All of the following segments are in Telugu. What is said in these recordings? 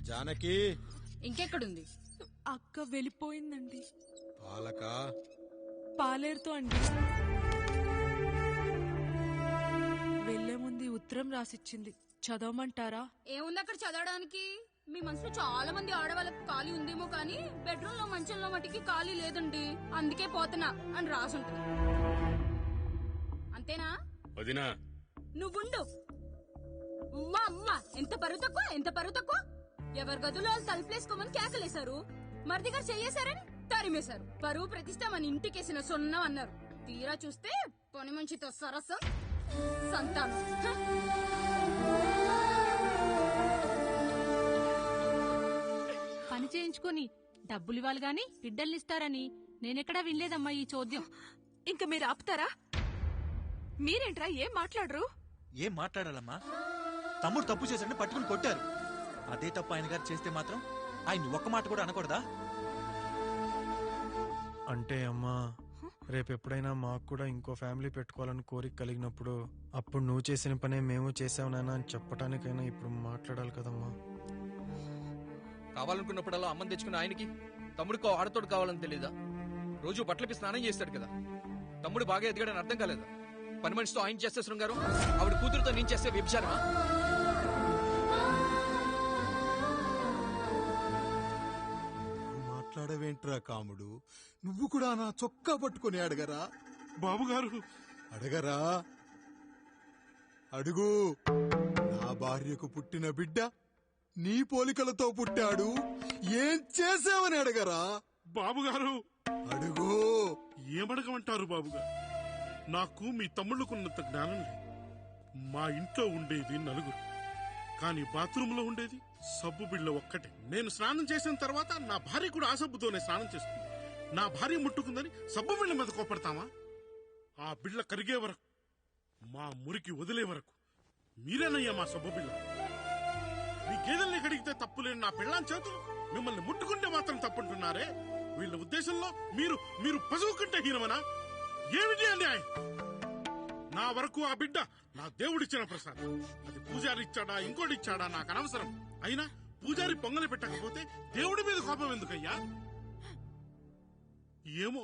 జానకి ఇంకెక్కడుంది? అక్క వెళ్ళిపోయిందండి. పాలక పాలేరుతో అండి. వెళ్లే ముందు ఉత్తరం రాసిచ్చింది, చదవమంటారా? ఏముంది అక్కడ చదవడానికి? మీ మనసులో చాలా మంది ఆడవాళ్ళకి ఖాళీ ఉందేమో కానీ బెడ్రూమ్ లో మంచంలో మట్టికి ఖాళీ లేదండి, అందుకే పోతున్నా అని రాసుంటది. అంతేనా వదినా? నువ్వుండు. అమ్మా ఎంత పరువు తక్కువ, ఎంత పరువు తక్కువ. ఎవరి గదులో తలుపులేసుకోమని కేకలేశారు, మరిదిగా చెయ్యేశారని తరిమేశారు. పరువు ప్రతిష్ట మన ఇంటికేసిన సొన్నం అన్నారు. తీరా చూస్తే పని మంచితో సరసం సంతానం. పని చేయించుకుని డబ్బులు ఇవ్వాలి గాని బిడ్డల్నిస్తారని నేనెక్కడా వినలేదమ్మా ఈ చోద్యం. ఇంకా మీరు ఆపుతారా? మీరేంట్రా ఏం మాట్లాడరు? ఏం మాట్లాడాలమ్మా? తమ్ముడు తప్పు చేశాడని పట్టుకుని కొట్టారు. అదే తప్పు ఆయన గారు చేస్తే మాత్రం ఆయన ఒక్క మాట కూడా అనకూడదా? అంటే అమ్మా, రేపెప్పుడైనా మాకు కూడా ఇంకో ఫ్యామిలీ పెట్టుకోవాలని కోరిక కలిగినప్పుడు అప్పుడు నువ్వు చేసిన పనే మేము చేసావు నాన్న అని చెప్పడానికైనా ఇప్పుడు మాట్లాడాలి కదమ్మా. కావాలనుకున్నప్పుడల్లా అమ్మని తెచ్చుకున్న ఆయనకి తమ్ముడికో ఆడతోడు కావాలని తెలీదా? రోజు బట్టలపి స్నానం చేస్తాడు కదా. తమ్ముడు బాగా ఎదిగాడని అర్థం కాలేదా? పని మనిషితో ఆయన చేస్తే శృంగారం, ఆవిడ కూతురుతో నేను చేస్తే వ్యభిచారమా? మాట్లాడవేంట్రా కాముడు? నువ్వు కూడా నా చొక్కా పట్టుకుని అడగరా? బాబుగారు అడగరా? అడుగు. నా భార్యకు పుట్టిన బిడ్డ నీ పోలికలతో పుట్టాడు, ఏం చేసావని అడగరా? బాబుగారు అడుగు. ఏమడగమంటారు బాబుగారు? నాకు మీ తమ్ముళ్ళకున్నంత జ్ఞానం లేదు. మా ఇంట్లో ఉండేది నలుగురు, కానీ బాత్రూంలో ఉండేది సబ్బు బిళ్ళ ఒక్కటే. నేను స్నానం చేసిన తర్వాత నా భార్య కూడా ఆ సబ్బుతోనే స్నానం చేస్తుంది. నా భార్య ముట్టుకుందని సబ్బు బిళ్ళ మీద కోపడతామా? ఆ బిళ్ళ కరిగే వరకు, మా మురికి వదిలే వరకు మీరేనయ్యా మా సబ్బు బిళ్ళ. మీ గేదెల్ని కడిగితే తప్పులేని నా పిల్లాని చేతులు మిమ్మల్ని ముట్టుకుంటే మాత్రం తప్పుంటున్నారే. వీళ్ళ ఉద్దేశంలో మీరు పశువు కంటే హీనమనా? ఏమిటి అన్యాయం? నా వరకు ఆ బిడ్డ నా దేవుడిచ్చిన ప్రసాదం. అది పూజారి ఇచ్చాడా ఇంకోటిచ్చాడా నాకు అనవసరం. అయినా పూజారి పొంగలి పెట్టకపోతే దేవుడి మీద కోపం ఎందుకయ్యా? ఏమో,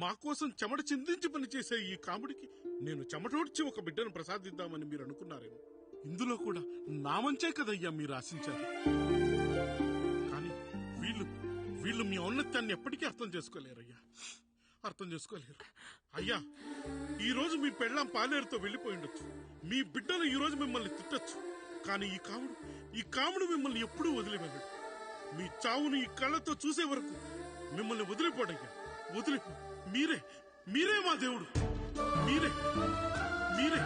మా కోసం చెమట చిందించి పనిచేసే ఈ కాముడికి నేను చెమటోడ్చి ఒక బిడ్డను ప్రసాదిద్దామని మీరు అనుకున్నారేమో. ఇందులో కూడా నా మంచే కదయ్యా మీరు ఆశించారు. కానీ వీళ్ళు మీ ఔన్నత్యాన్ని ఎప్పటికీ అర్థం చేసుకోలేరయ్యా, అర్థం చేసుకోలేరు. అయ్యా, ఈ రోజు మీ పెళ్ళాం పాలేరుతో వెళ్లిపోయి ఉండొచ్చు, మీ బిడ్డలు ఈ రోజు మిమ్మల్ని తిట్టొచ్చు, కానీ ఈ కాముడు మిమ్మల్ని ఎప్పుడూ వదిలిపోయాడు. మీ చావును ఈ కళ్ళతో చూసే వరకు మిమ్మల్ని వదిలిపోడయ్యా, వదిలిపో. మీరే మా దేవుడు, మీరే మీరే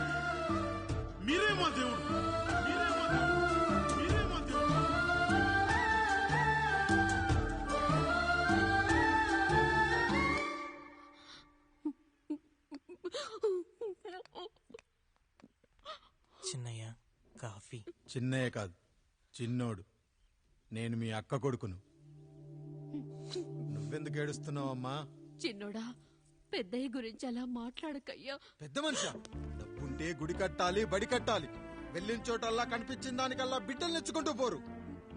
మీరే మా దేవుడు, మీరే మా దేవుడు, మీరే మా దేవుడు. చిన్నయ్య కాఫీ. చిన్నయ్య కాదు, చిన్నోడు. నేను మీ అక్క కొడుకును. నువ్వెందుకు ఏడుస్తున్నావమ్మా? చిన్నోడా, పెద్దయ్య గురించి అలా మాట్లాడకయ్యా. పెద్ద మనిషి, డబ్బుంటే గుడి కట్టాలి, బడి కట్టాలి. వెళ్ళిన చోటల్లా కనిపించిన దానికల్లా బిడ్డలు నెచ్చుకుంటూ పోరు.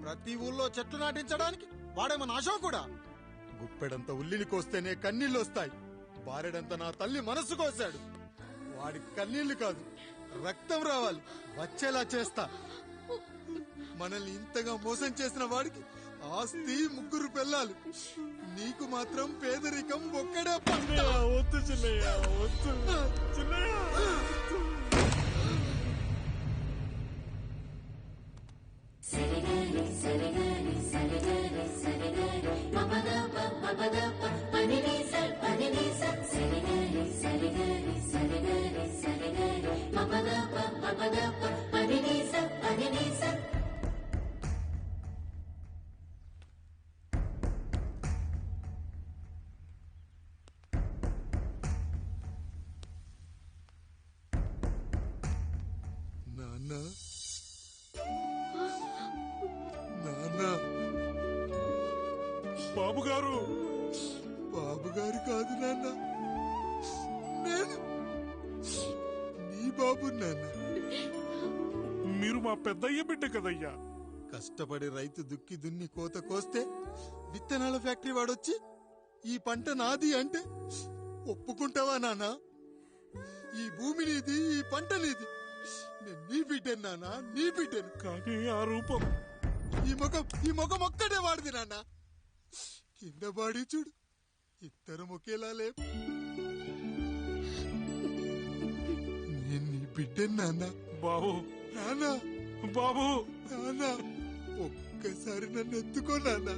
ప్రతి ఊళ్ళో చెట్లు నాటించడానికి వాడేమన్నా ఆశ కూడా. గుప్పెడంత ఉల్లిని కోస్తేనే కన్నీళ్లు వస్తాయి. బారెడంత నా తల్లి మనసు కోసాడు. వాడి కన్నీళ్లు కాదు, రక్తం రావాలి, వచ్చేలా చేస్తా. మనల్ని ఇంతగా మోసం చేసిన వాడికి ఆస్తి, 3 పిల్లలు. నీకు మాత్రం పేదరికం ఒక్కడే. వద్దు చిన్నయ్య, వద్దు చిన్నయ్య. బాబుగారు, బాబుగారు కాదు నాన్న, నేను నీ బాబు నాన్న. మీరు మా పెద్దయ్య బిడ్డ కదయ్యా. కష్టపడి రైతు దుక్కి దున్ని కోత కోస్తే విత్తనాల ఫ్యాక్టరీ వాడొచ్చి ఈ పంట నాది అంటే ఒప్పుకుంటావా నానా? ఈ భూమి నీది, ఈ పంట నీది. నేను నీ బిడ్డను నానా, నీ బిడ్డను. కానీ ఆ రూపం, ఈ ముఖం ఒక్కడే వాడిది నాన్న. కింద బాడీ చూడు, ఇద్దరం ఒకేలా లేవు. నేను నీ బిడ్డను నాన్న. బాబు, నాన్న, బాబు, నాన్న, ఒక్కసారి నన్ను ఎత్తుకో నాన్న.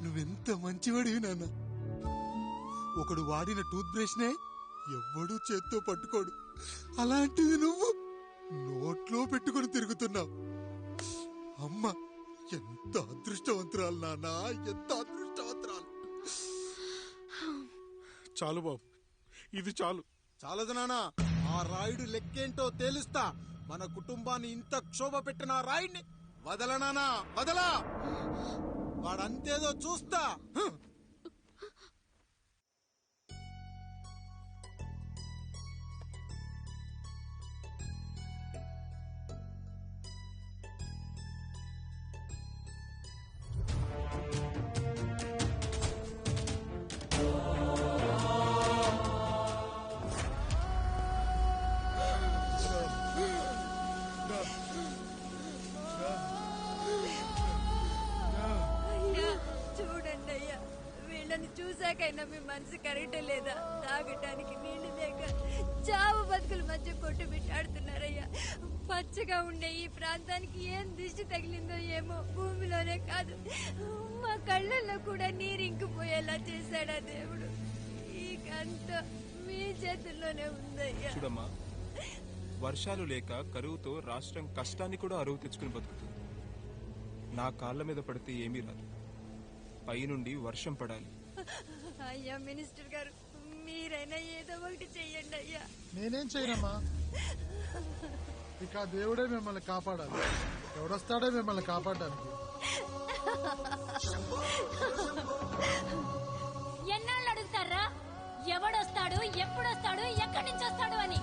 నువ్వెంత మంచివాడివి నాన్న. ఒకడు వాడిన టూత్ బ్రష్ నే ఎవ్వడూ చేత్తో పట్టుకోడు, అలాంటిది నువ్వు నోట్లో పెట్టుకుని తిరుగుతున్నావు. అమ్మ ఎంత అదృష్టవంతురాలు నాన్న, ఎంత అదృష్టవంతురాలు. చాలు బాబు, ఇది చాలు. చాలదు నాన్న, ఆ రాయుడు లెక్కేంటో తేలుస్తా. మన కుటుంబాన్ని ఇంత క్షోభ పెట్టిన ఆ రాయుడిని వదలనానా, వదలా. వాడంతేదో చూస్తా. చూడండి అయ్యా, వీళ్ళని చూసాకైనా మీ మనసు కరెక్ట్ లేదా? తాగటానికి నీళ్లు లేక చావు బతుకుల మధ్య కొట్టు బిట్టాడుతున్నారయ్యా. పచ్చగా ఉండే ఈ ప్రాంతానికి ఏం దిష్టి తగిలిందో ఏమో. భూమిలోనే కాదు, మా కళ్ళల్లో కూడా నీరు ఇంకిపోయేలా చేశాడా దేవుడు. ఈ కంత మీ చేతుల్లోనే ఉందయ్యా. చూడమ్మా, వర్షాలు లేక కరువుతో రాష్ట్రం కష్టాన్ని కూడా అరువు తెచ్చుకుని బతుకుతుంది. నా కాళ్ళ మీద పడితే ఏమీ రాదు, పైనుండి వర్షం పడాలి. అయ్యా మినిస్టర్ గారు, మీరైనా ఏదో ఒకటి చెయ్యండి అయ్యా. నేనేం చేయనమ్మా, ఇక దేవుడే మిమ్మల్ని కాపాడాలి. ఎవడొస్తాడో మిమ్మల్ని కాపాడడానికి. ఎన్నాళ్ళు అడుగుతారా ఎవడొస్తాడు, ఎప్పుడొస్తాడు, ఎక్కడి నుంచి వస్తాడు అని?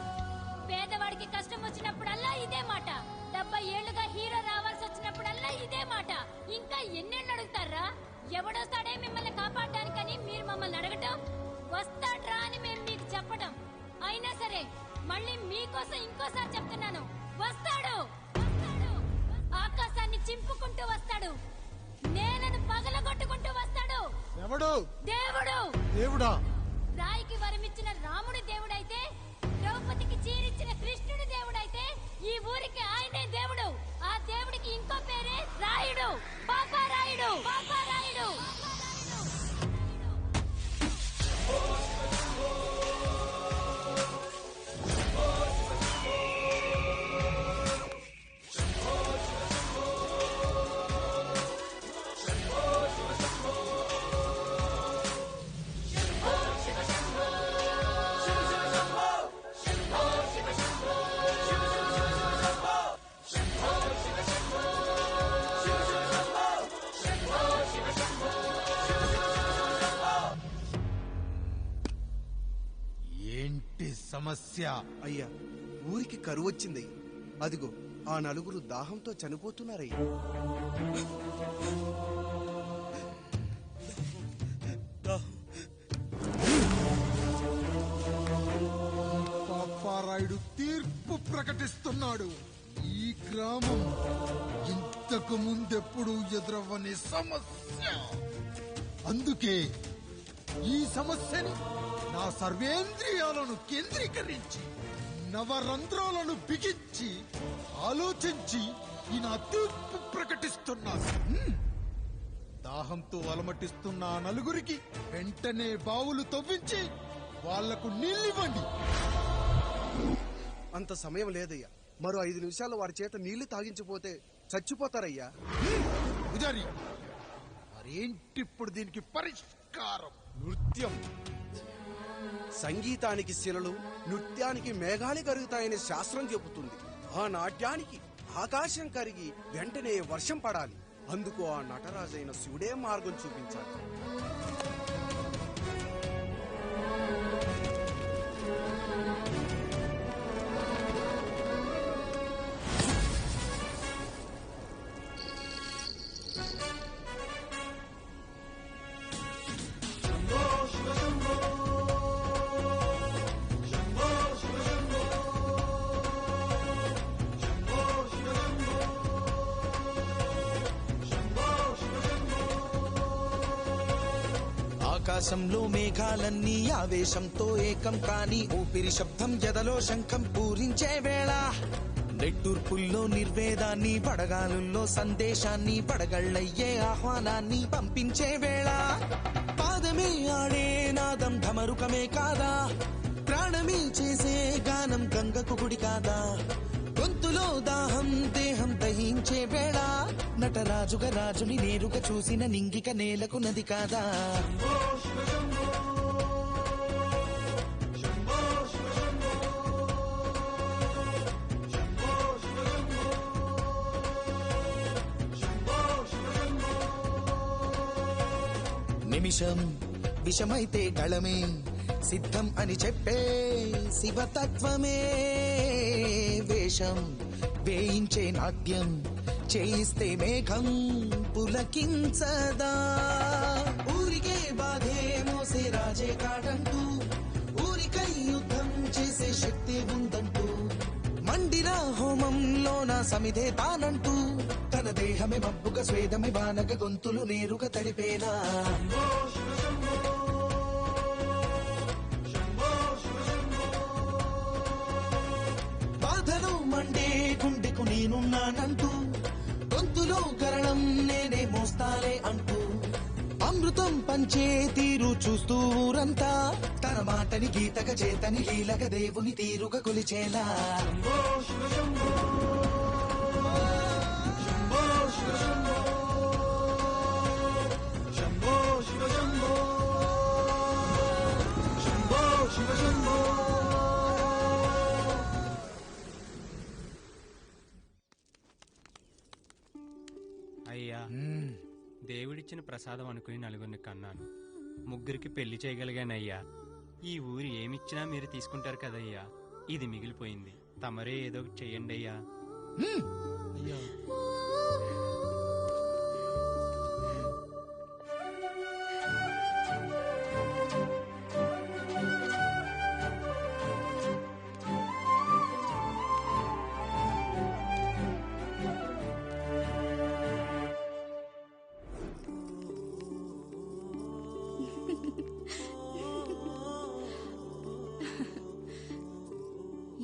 పేదవాడికి కష్టం వచ్చినప్పుడల్లా ఇదే మాట. 70 ఏళ్లుగా హీరో రావాల్సి వచ్చినప్పుడల్లా ఇదే మాట. ఇంకా ఎన్నేళ్ళు అడుగుతారా? ఎవడొస్తాడే మిమ్మల్ని కాపాడడానికని మీరు మమ్మల్ని అడగటం, వస్తాడ్రా అని మేము మీకు చెప్పడం. అయినా సరే మళ్ళీ మీకోసం ఇంకోసారి చెప్తున్నాను, వస్తాడు. ఆకాశాన్ని చింపుకుంటూ వస్తాడు, నేలను పగలగొట్టుకుంటూ వస్తాడు. ఎవడు? దేవుడు. దేవుడా? రాయికి వరమిచ్చిన రాముడు దేవుడైతే, ద్రౌపదికి చీరిచ్చిన కృష్ణుడు దేవుడైతే, ఈ ఊరికి ఆయనే దేవుడు. ఆ దేవుడికి ఇంకో పేరే రాయుడు, పాపారాయుడు. పాపారాయుడు. ఏంటి సమస్య? అయ్యా, ఊరికి కరువు వచ్చింది. అదిగో ఆ నలుగురు దాహంతో చనిపోతున్నారయ్యా. పాపారాయుడు తీర్పు ప్రకటిస్తున్నాడు. ఈ గ్రామం ఇంతకు ముందెప్పుడు ఎదురవ్వని సమస్య. అందుకే ఈ సమస్యని నా సర్వేంద్రియాలను కేంద్రీకరించి, నవరంధ్రాలను బిగించి ఆలోచించి ఈ నా తీర్పు ప్రకటిస్తున్నాను. దాహంతో అలమటిస్తున్న ఆ నలుగురికి వెంటనే బావులు తవ్వించి వాళ్లకు నీళ్ళివ్వండి. అంత సమయం లేదయ్యా. మరో 5 నిమిషాలు వారి చేత నీళ్లు తాగించిపోతే చచ్చిపోతారయ్యా. పూజారి, మరి ఏంటిప్పుడు దీనికి పరిష్కారం? నృత్యం. సంగీతానికి శిలలు, నృత్యానికి మేఘాలు కరుగుతాయని శాస్త్రం చెబుతుంది. ఆ నాట్యానికి ఆకాశం కరిగి వెంటనే వర్షం పడాలి. అందుకు ఆ నటరాజైన శివుడే మార్గం చూపించాలి. ఆకాశంలో మేఘాలన్నీ ఆవేశంతో ఏకం కాని ఊపిరి శబ్దం ఎదలో శంఖం పూరించే వేళ, నెట్టూర్పుల్లో నిర్వేదాన్ని పడగాలుల్లో సందేశాన్ని పడగళ్ళయ్యే ఆహ్వానాన్ని పంపించే వేళ, పాదమే ఆడే నాదం ఢమరుకమే కాదా, ప్రాణమే చేసే గానం గంగకు గుడి కాదా, గొంతులో దాహం దేహం దహించే వేళ, నటరాజుగా రాజుని నేరుగా చూసిన నింగిక నేలకు నది కాదా. నిమిషం విషమైతే గళమే సిద్ధం అని చెప్పే శివతత్వమే, వేషం వేయించే నాట్యం చేయిస్తే మేఘం పులకించదా, ఊరికే బాధే మోసే రాజే కాడంటూ, ఊరికై యుద్ధం చేసే శక్తి ఉందంటూ, మండిన హోమంలో నా సమిధే తానంటూ, తన దేహమే మబ్బుగా స్వేదమే బానగ గొంతులు నేరుగా తడిపేనా. బాధను మండే గుండెకు నేనున్నానంటూ, గొంతులో గరణం నేనే మోస్తాలే అంటూ, అమృతం పంచే తీరు చూస్తూ ఊరంతా, తన మాటని గీతగా చేతని లీలగా దేవుని తీరుగా కొలిచేలా. అయ్యా, దేవుడిచ్చిన ప్రసాదం అనుకుని నలుగురిని కన్నాను, ముగ్గురికి పెళ్లి చేయగలిగానయ్యా. ఈ ఊరు ఏమిచ్చినా మీరు తీసుకుంటారు కదయ్యా, ఇది మిగిలిపోయింది, తమరే ఏదో ఒకటి చెయ్యండి అయ్యా.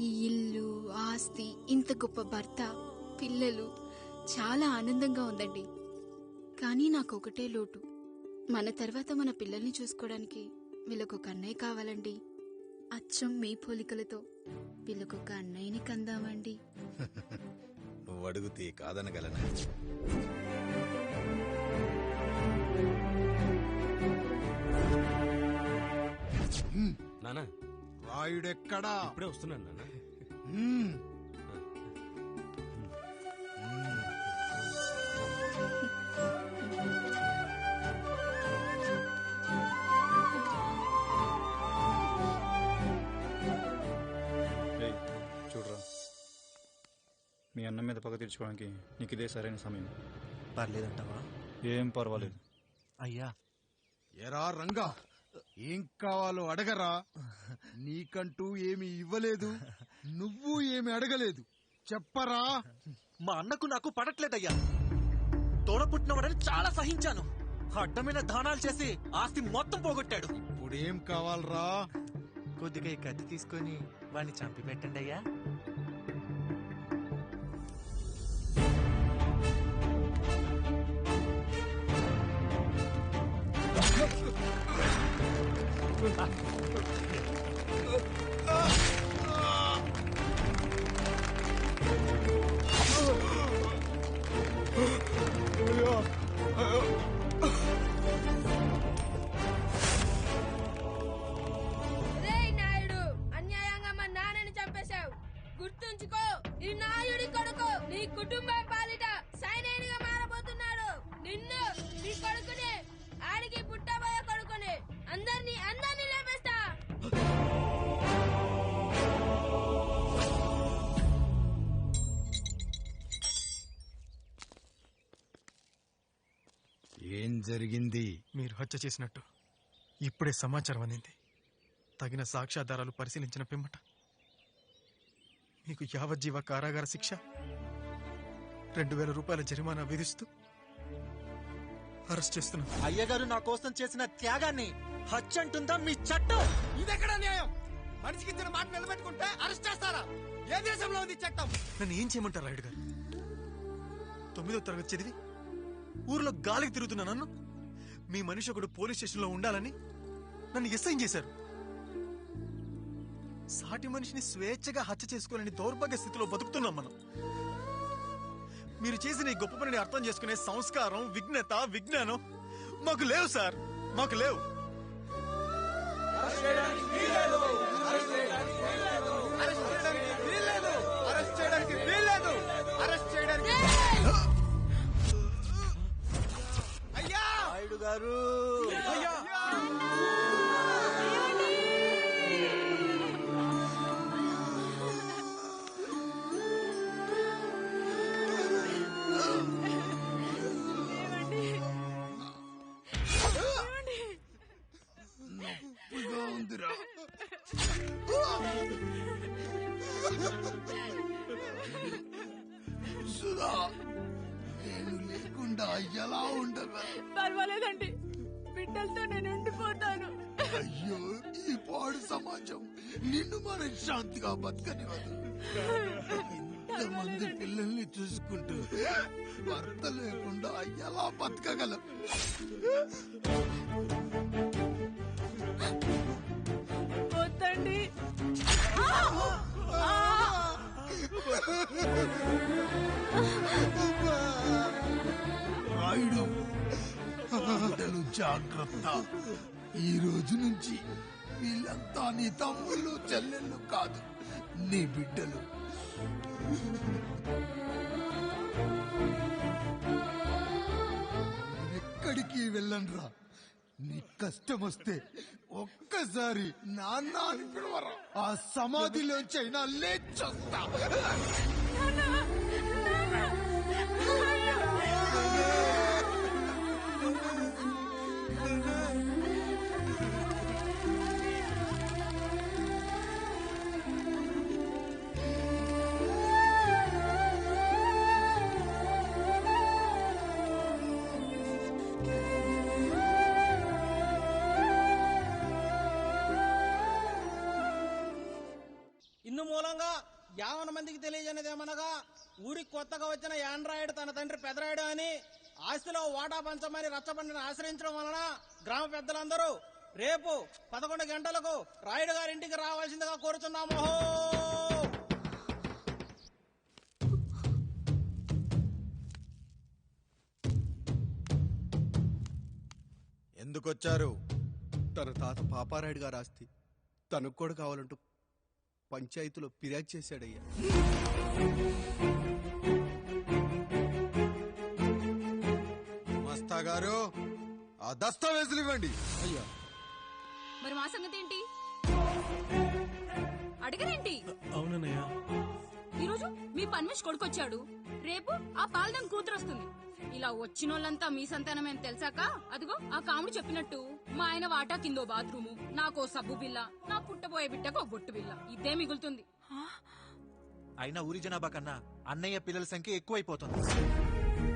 ఈ ఇల్లు, ఆస్తి, ఇంత గొప్ప భర్త, పిల్లలు, చాలా ఆనందంగా ఉందండి. కానీ నాకు ఒకటే లోటు, మన తర్వాత మన పిల్లల్ని చూసుకోవడానికి వీళ్ళకొక అన్నయ్య కావాలండి. అచ్చం మీ పోలికలతో వీళ్ళకొక అన్నయ్యని కందామండి. నువ్వు అడిగితే కాదనగలనా? నానా, రాయుడెక్కడా? ఇప్పుడే వస్తున్నాను నాన్న. చూడరా, మీ అన్నం మీద పగ తీర్చుకోవడానికి నీకు ఇదే సరైన సమయం. పర్లేదంటావా? ఏం పర్వాలేదు. అయ్యా, ఎరా రంగా, ఏం కావాలో అడగరా. నీకంటూ ఏమి ఇవ్వలేదు, నువ్వు ఏమి అడగలేదు, చెప్పరా. మా అన్నకు నాకు పడట్లేదయ్యా. తోడపుట్టినవాడని చాలా సహించాను, అడ్డమైన దానాలు చేసి ఆస్తి మొత్తం పోగొట్టాడు. ఇప్పుడేం కావాలరా? కొద్దిగా ఈ కత్తి తీసుకొని వాడిని చంపి పెట్టండి అయ్యా. జరిగింది? మీరు హత్య చేసినట్టు ఇప్పుడే సమాచారం అందింది. తగిన సాక్ష్యాధారాలు పరిశీలించిన పిమ్మట మీకు యావజ్జీవ కారాగార శిక్ష, 2000 రూపాయల జరిమానా విధిస్తూ అరెస్ట్ చేస్తున్నాం. అయ్యగారు నా కోసం చేసిన త్యాగాన్ని హత్య అంటుందా మీ చట్టం? ఇదెక్కడ న్యాయం? మనిషికి ఇచ్చిన మాట నిలబెట్టుకుంటే అరెస్ట్ చేస్తారా? ఏ దేశంలో ఉంది చట్టం? నన్ను ఏం చేయమంటారు రాయుడు గారు? 9వ తరగతి చదివి ఊర్లో గాలికి తిరుగుతున్నా నన్ను మీ మనిషి ఒకడు పోలీస్ స్టేషన్లో ఉండాలని నన్ను ఎస్ఐన్ చేశారు. సాటి మనిషిని స్వేచ్ఛగా హత్య చేసుకోలేని దౌర్భాగ్య స్థితిలో బతుకుతున్నాం మనం. మీరు చేసిన ఈ గొప్ప పనిని అర్థం చేసుకునే సంస్కారం, విజ్ఞత, విజ్ఞానం మాకు లేవు సార్, మాకు లేవు. అయ్యా రాయుడు గారు, ఉందిరా. సుధా, నేను లేకుండా ఎలా ఉండగా? పర్వాలేదండి, బిడ్డలతో నేను ఉండిపోతాను. అయ్యో, ఈ పాడు సమాజం నిన్ను మనశ్శాంతిగా బతకనివ్వదు. ఇంతమంది పిల్లల్ని చూసుకుంటూ భర్త లేకుండా ఎలా బతకగలం? వద్దండి. రాయుడు, బిడ్డలు జాగ్రత్త. ఈ రోజు నుంచి వీళ్ళంతా నీ తమ్ముళ్ళు, చెల్లెళ్ళు కాదు, నీ బిడ్డలు. ఎక్కడికి వెళ్ళండ్రా. నీ కష్టం వస్తే ఒక్కసారి నాన్న అని పిలవరా. ఆ సమాధిలోంచి అయినా లేచొస్తా. ఇన్ను మూలంగా 50 మందికి తెలియజేయనిదేమనగా, ఊరికి కొత్తగా వచ్చిన యాండ్రాయిడ్ తన తండ్రి పెదరాయుడు అని ఆస్తిలో వాటా పంచమని రచ్చబండిని ఆశ్రయించడం వలన గ్రామ పెద్దలందరూ రేపు 11 గంటలకు రాయుడు గారింటికి రావాల్సిందిగా కోరుచున్నాము. ఎందుకొచ్చారు? తన తాత పాపారాయుడు గారు ఆస్తి తనకు కూడా కావాలంటూ పంచాయతీలో ఫిర్యాదు చేశాడయ్యా. మస్తా గారు, ఆ దస్తావేజులు ఇవ్వండి. అయ్యా, మరి మా సంగతి ఏంటి? అడగరేంటి? అవునన్నయ్య, ఈరోజు మీ పన్మేష్ కొడుకొచ్చాడు, రేపు ఆ పాల్దం కూతురు వస్తుంది. ఇలా వచ్చినోళ్ళంతా మీ సంతానమని తెలిసాక అదిగో ఆ కాముడు చెప్పినట్టు మా ఆయన వాటా కిందో బాత్రూము, నాకో సబ్బు బిల్ల, నా పుట్టబోయే బిడ్డకో బొట్టు బిల్ల, ఇదే మిగులుతుంది. అయినా ఊరి జనాభా కన్నా అన్నయ్య పిల్లల సంఖ్య ఎక్కువైపోతుంది.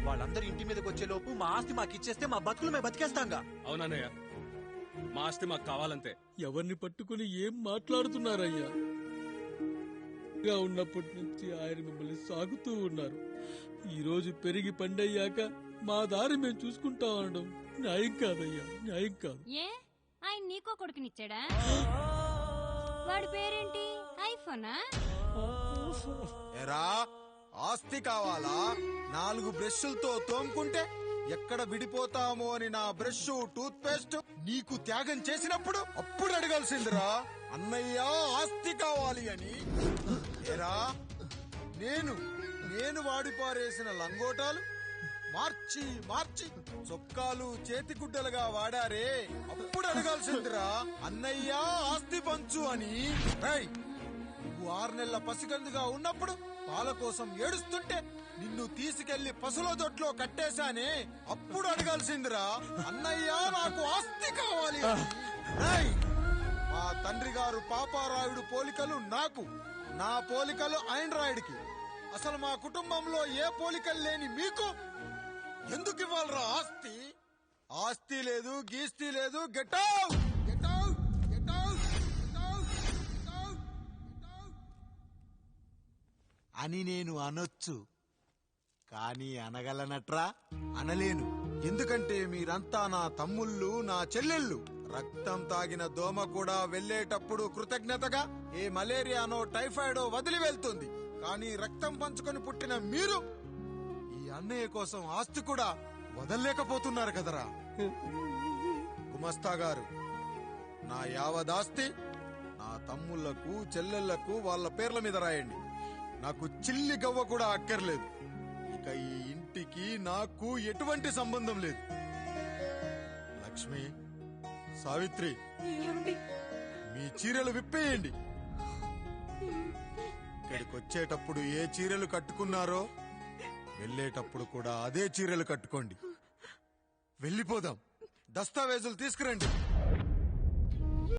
వాళ్ళందరూ ఇంటి మీదకి వచ్చే లోపు మా ఆస్తి మాకు ఇచ్చేస్తే మా బతుకులు మేము బతికేస్తాంగా. అవునన్నయ్య, మా ఆస్తి మాకు కావాలంతే. ఎవరిని పట్టుకుని ఏం మాట్లాడుతున్నారయ్యా? ఉన్నప్పటి నుంచి ఆయన మిమ్మల్ని సాగుతూ ఉన్నారు. ఈ రోజు పెరిగి పండయ్యాక మా దారి మేము చూసుకుంటాం అనడం న్యాయం కాదయ్యా, న్యాయం కాదు. ఏ ఆయన నీకో కొడుకునిచ్చాడా? వాడి పేరేంటి? ఐఫోనా? ఎరా, ఆస్తి కావాలా? 4 బ్రష్లతో తోముకుంటే ఎక్కడ విడిపోతామో అని నా బ్రష్, టూత్ పేస్ట్ నీకు త్యాగం చేసినప్పుడు అప్పుడు అడగాల్సిందిరా, అన్నయ్య ఆస్తి కావాలి అని. ఎరా, నేను వాడిపారేసిన లంగోటాలు మార్చి మార్చి చొక్కాలు చేతిగుడ్డలుగా వాడారే, అప్పుడు అడగాల్సిందిరా, అన్నయ్య ఆస్తి పంచు అని. నువ్వు 6 నెలల పసికందుగా ఉన్నప్పుడు పాల కోసం ఏడుస్తుంటే నిన్ను తీసుకెళ్లి పసుల దొడ్లో కట్టేశానే అప్పుడు అడగాల్సిందిరా అన్నయ్య నాకు ఆస్తి కావాలి అని. రేయ్, మా తండ్రి గారు పాపారాయుడు పోలికలు నాకు, నా పోలికలు ఆండ్రాయిడ్కి. అసలు మా కుటుంబంలో ఏ పోలికలు లేని మీకు ఎందుకు ఇవ్వాలరా ఆస్తి? ఆస్తి లేదు, గీస్తి లేదు. Get out, get out, get out, get out, get out అని నేను అనొచ్చు, కానీ అనగలనట్రా? అనలేను. ఎందుకంటే మీరంతా నా తమ్ముళ్ళు, నా చెల్లెళ్ళు. రక్తం తాగిన దోమ కూడా వెళ్లేటప్పుడు కృతజ్ఞతగా ఏ మలేరియానో టైఫాయిడో వదిలి వెళ్తుంది. కానీ రక్తం పంచుకొని పుట్టిన మీరు ఈ అన్నయ్య కోసం ఆస్తి కూడా వదల్లేకపోతున్నారు కదరా. గుమస్తా గారు, నా యావదాస్తి నా తమ్ముళ్లకు, చెల్లెళ్లకు వాళ్ళ పేర్ల మీద రాయండి. నాకు చిల్లి గవ్వ కూడా అక్కర్లేదు. ఇక ఈ ఇంటికి నాకు ఎటువంటి సంబంధం లేదు. లక్ష్మి, సావిత్రి, మీ చీరలు విప్పేయండి. ఇక్కడికి వచ్చేటప్పుడు ఏ చీరలు కట్టుకున్నారో వెళ్ళేటప్పుడు కూడా అదే చీరలు కట్టుకోండి. వెళ్ళిపోదాం. దస్తావేజులు తీసుకురండి.